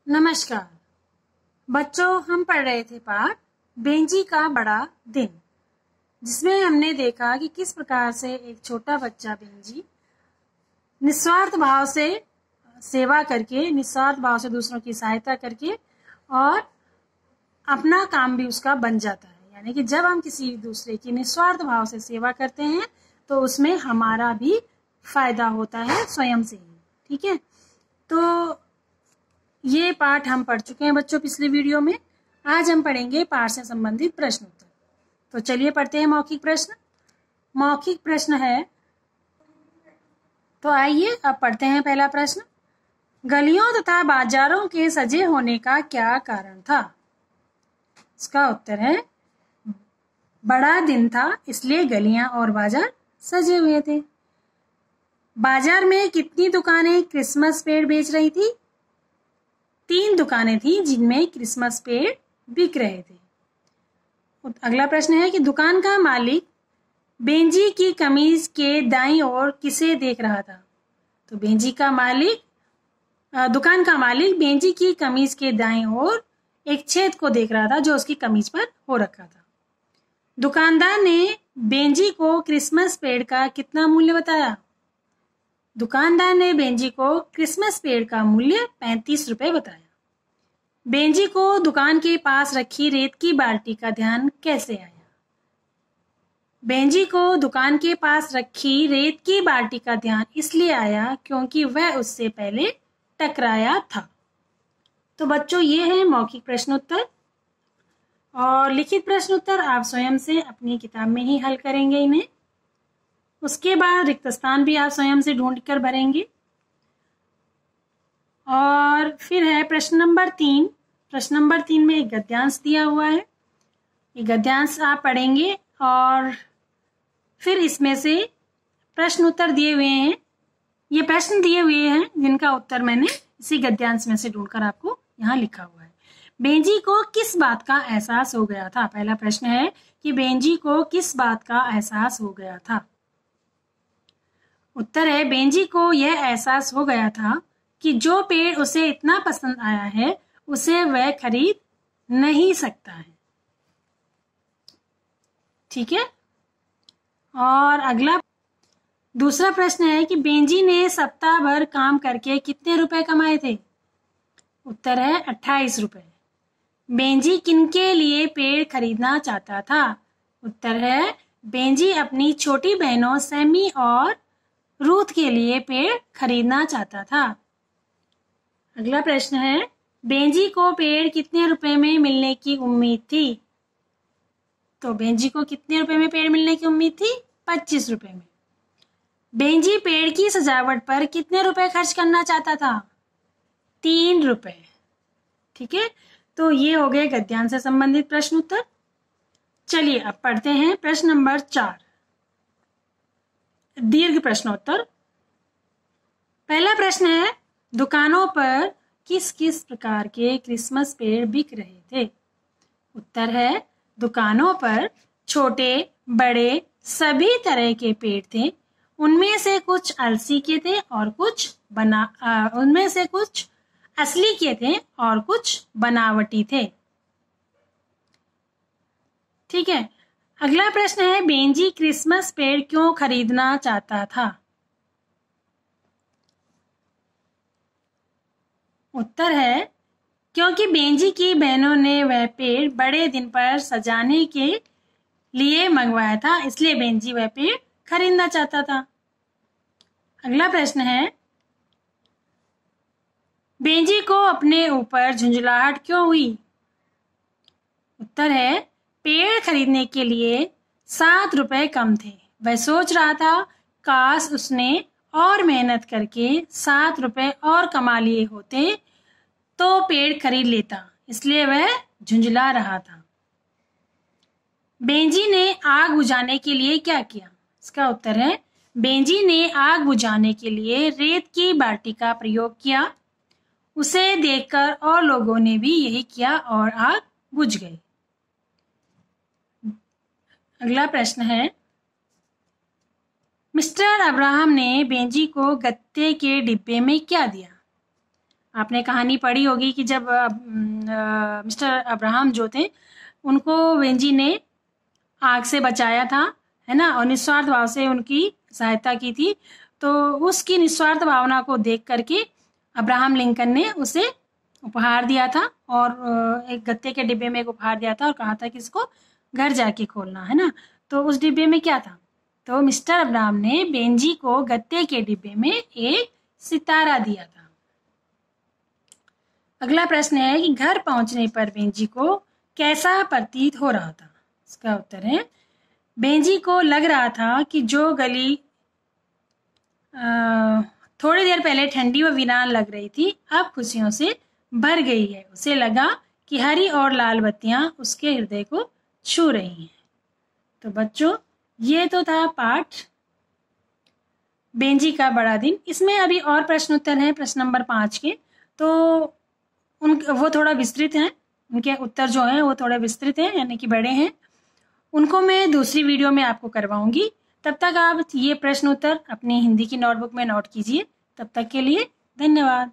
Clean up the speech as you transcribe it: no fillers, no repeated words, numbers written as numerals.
नमस्कार बच्चों, हम पढ़ रहे थे पाठ बेंजी का बड़ा दिन, जिसमें हमने देखा कि किस प्रकार से एक छोटा बच्चा बेंजी निस्वार्थ भाव से सेवा करके, निस्वार्थ भाव से दूसरों की सहायता करके और अपना काम भी उसका बन जाता है। यानी कि जब हम किसी दूसरे की निस्वार्थ भाव से सेवा करते हैं तो उसमें हमारा भी फायदा होता है स्वयं से ही। ठीक है, तो ये पाठ हम पढ़ चुके हैं बच्चों पिछले वीडियो में। आज हम पढ़ेंगे पाठ से संबंधित प्रश्न उत्तर। तो चलिए पढ़ते हैं मौखिक प्रश्न। मौखिक प्रश्न है, तो आइए अब पढ़ते हैं पहला प्रश्न। गलियों तथा बाजारों के सजे होने का क्या कारण था? इसका उत्तर है बड़ा दिन था, इसलिए गलियां और बाजार सजे हुए थे। बाजार में कितनी दुकानें क्रिसमस पेड़ बेच रही थी? 3 दुकानें थी जिनमें क्रिसमस पेड़ बिक रहे थे। अगला प्रश्न है कि दुकान का मालिक बेंजी की कमीज के दाईं ओर किसे देख रहा था? तो दुकान का मालिक बेंजी की कमीज के दाईं ओर एक छेद को देख रहा था जो उसकी कमीज पर हो रखा था। दुकानदार ने बेंजी को क्रिसमस पेड़ का कितना मूल्य बताया? दुकानदार ने बेंजी को क्रिसमस पेड़ का मूल्य 35 रुपए बताया। बेंजी को दुकान के पास रखी रेत की बाल्टी का ध्यान कैसे आया? बेंजी को दुकान के पास रखी रेत की बाल्टी का ध्यान इसलिए आया क्योंकि वह उससे पहले टकराया था। तो बच्चों, ये है मौखिक प्रश्नोत्तर, और लिखित प्रश्नोत्तर आप स्वयं से अपनी किताब में ही हल करेंगे इन्हें। उसके बाद रिक्त स्थान भी आप स्वयं से ढूंढ कर भरेंगे। और फिर है प्रश्न नंबर 3। प्रश्न नंबर 3 में एक गद्यांश दिया हुआ है। ये गद्यांश आप पढ़ेंगे और फिर इसमें से प्रश्न उत्तर दिए हुए हैं। ये प्रश्न दिए हुए हैं जिनका उत्तर मैंने इसी गद्यांश में से ढूंढकर आपको यहाँ लिखा हुआ है। बेंजी को किस बात का एहसास हो गया था? पहला प्रश्न है कि बेंजी को किस बात का एहसास हो गया था? उत्तर है बेंजी को यह एहसास हो गया था कि जो पेड़ उसे इतना पसंद आया है उसे वह खरीद नहीं सकता है। ठीक है, और अगला दूसरा प्रश्न है कि बेंजी ने सप्ताह भर काम करके कितने रुपए कमाए थे? उत्तर है 28 रुपए। बेंजी किनके लिए पेड़ खरीदना चाहता था? उत्तर है बेंजी अपनी छोटी बहनों सैमी और रूथ के लिए पेड़ खरीदना चाहता था। अगला प्रश्न है बेंजी को पेड़ कितने रुपए में मिलने की उम्मीद थी? तो बेंजी को कितने रुपए में पेड़ मिलने की उम्मीद थी? 25 रुपए में। बेंजी पेड़ की सजावट पर कितने रुपए खर्च करना चाहता था? 3 रुपए। ठीक है, तो ये हो गए गद्यांश से संबंधित प्रश्न उत्तर। चलिए अब पढ़ते हैं प्रश्न नंबर 4, दीर्घ प्रश्नोत्तर। पहला प्रश्न है दुकानों पर किस किस प्रकार के क्रिसमस पेड़ बिक रहे थे? उत्तर है दुकानों पर छोटे बड़े सभी तरह के पेड़ थे। उनमें से कुछ अलसी के थे और उनमें से कुछ असली के थे और कुछ बनावटी थे। ठीक है, अगला प्रश्न है बेंजी क्रिसमस पेड़ क्यों खरीदना चाहता था? उत्तर है क्योंकि बेंजी की बहनों ने वह पेड़ बड़े दिन पर सजाने के लिए मंगवाया था, इसलिए बेंजी वह पेड़ खरीदना चाहता था। अगला प्रश्न है बेंजी को अपने ऊपर झुंझलाहट क्यों हुई? उत्तर है पेड़ खरीदने के लिए 7 रुपए कम थे। वह सोच रहा था काश उसने और मेहनत करके 7 रुपए और कमा लिए होते तो पेड़ खरीद लेता, इसलिए वह झुंझला रहा था। बेंजी ने आग बुझाने के लिए क्या किया? इसका उत्तर है बेंजी ने आग बुझाने के लिए रेत की बाल्टी का प्रयोग किया। उसे देखकर और लोगों ने भी यही किया और आग बुझ गई। अगला प्रश्न है मिस्टर अब्राहम ने बेंजी को गत्ते के डिब्बे में क्या दिया? आपने कहानी पढ़ी होगी कि जब मिस्टर अब्राहम जो थे उनको बेंजी ने आग से बचाया था, है ना, और निस्वार्थ भाव से उनकी सहायता की थी। तो उसकी निस्वार्थ भावना को देख करके अब्राहम लिंकन ने उसे उपहार दिया था, और एक गत्ते के डिब्बे में एक उपहार दिया था और कहा था कि इसको घर जाके खोलना, है ना। तो उस डिब्बे में क्या था? तो मिस्टर अब्राहम ने बेंजी को गत्ते के डिब्बे में एक सितारा दिया था। अगला प्रश्न है कि घर पहुंचने पर बेंजी को कैसा प्रतीत हो रहा था? इसका उत्तर है, बेंजी को लग रहा था कि जो गली थोड़ी देर पहले ठंडी व वीरान लग रही थी अब खुशियों से भर गई है। उसे लगा कि हरी और लाल बत्तियां उसके हृदय को छू रही हैं। तो बच्चों, ये तो था पाठ बेंजी का बड़ा दिन। इसमें अभी और प्रश्न उत्तर हैं प्रश्न नंबर 5 के, तो वो थोड़ा विस्तृत हैं, उनके उत्तर जो हैं वो थोड़े विस्तृत हैं, यानी कि बड़े हैं। उनको मैं दूसरी वीडियो में आपको करवाऊंगी। तब तक आप ये प्रश्न उत्तर अपनी हिंदी की नोटबुक में नोट कीजिए। तब तक के लिए धन्यवाद।